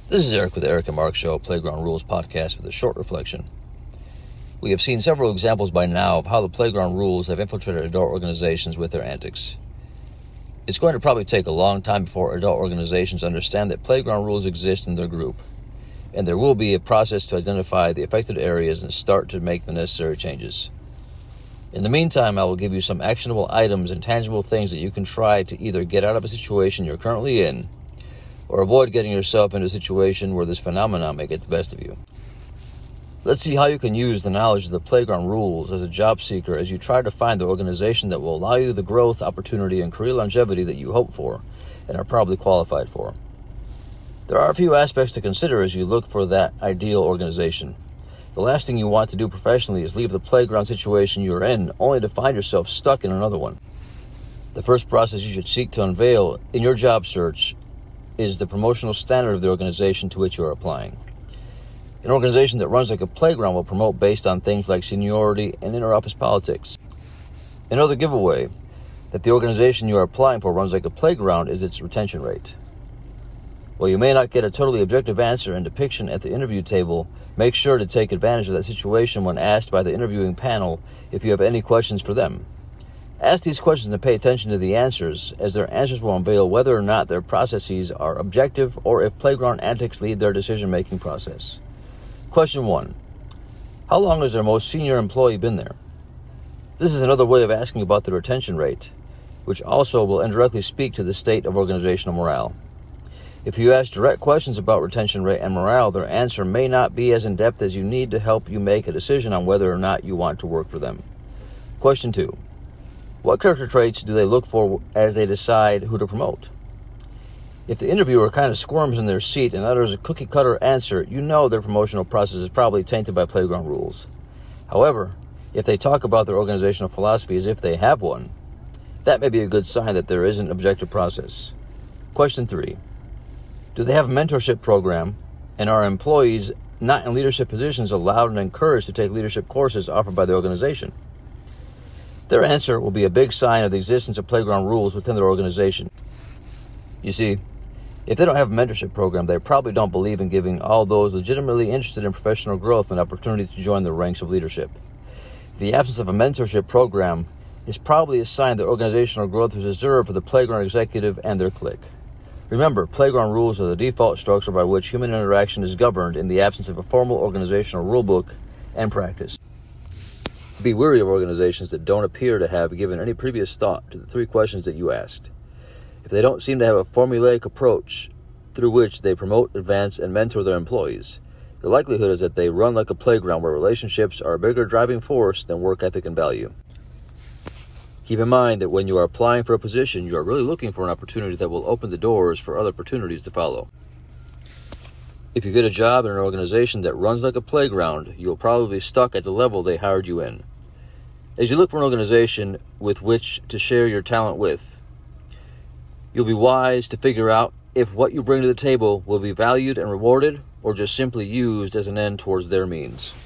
This is Eric with the Eric and Mark Show, Playground Rules podcast with a short reflection. We have seen several examples by now of how the playground rules have infiltrated adult organizations with their antics. It's going to probably take a long time before adult organizations understand that playground rules exist in their group, and there will be a process to identify the affected areas and start to make the necessary changes. In the meantime, I will give you some actionable items and tangible things that you can try to either get out of a situation you're currently in, or avoid getting yourself into a situation where this phenomenon may get the best of you. Let's see how you can use the knowledge of the playground rules as a job seeker as you try to find the organization that will allow you the growth, opportunity, and career longevity that you hope for and are probably qualified for. There are a few aspects to consider as you look for that ideal organization. The last thing you want to do professionally is leave the playground situation you're in only to find yourself stuck in another one. The first process you should seek to unveil in your job search is the promotional standard of the organization to which you are applying. An organization that runs like a playground will promote based on things like seniority and interoffice politics. Another giveaway that the organization you are applying for runs like a playground is its retention rate. While you may not get a totally objective answer and depiction at the interview table, make sure to take advantage of that situation when asked by the interviewing panel if you have any questions for them. Ask these questions and pay attention to the answers, as their answers will unveil whether or not their processes are objective or if playground antics lead their decision-making process. Question 1. How long has their most senior employee been there? This is another way of asking about the retention rate, which also will indirectly speak to the state of organizational morale. If you ask direct questions about retention rate and morale, their answer may not be as in-depth as you need to help you make a decision on whether or not you want to work for them. Question 2. What character traits do they look for as they decide who to promote? If the interviewer kind of squirms in their seat and utters a cookie-cutter answer, you know their promotional process is probably tainted by playground rules. However, if they talk about their organizational philosophy as if they have one, that may be a good sign that there is an objective process. Question 3. Do they have a mentorship program, and are employees not in leadership positions allowed and encouraged to take leadership courses offered by the organization? Their answer will be a big sign of the existence of playground rules within their organization. You see, if they don't have a mentorship program, they probably don't believe in giving all those legitimately interested in professional growth an opportunity to join the ranks of leadership. The absence of a mentorship program is probably a sign that organizational growth is reserved for the playground executive and their clique. Remember, playground rules are the default structure by which human interaction is governed in the absence of a formal organizational rulebook and practice. Be wary of organizations that don't appear to have given any previous thought to the 3 questions that you asked. If they don't seem to have a formulaic approach through which they promote, advance, and mentor their employees, the likelihood is that they run like a playground where relationships are a bigger driving force than work ethic and value. Keep in mind that when you are applying for a position, you are really looking for an opportunity that will open the doors for other opportunities to follow. If you get a job in an organization that runs like a playground, you will probably be stuck at the level they hired you in. As you look for an organization with which to share your talent with, you'll be wise to figure out if what you bring to the table will be valued and rewarded or just simply used as an end towards their means.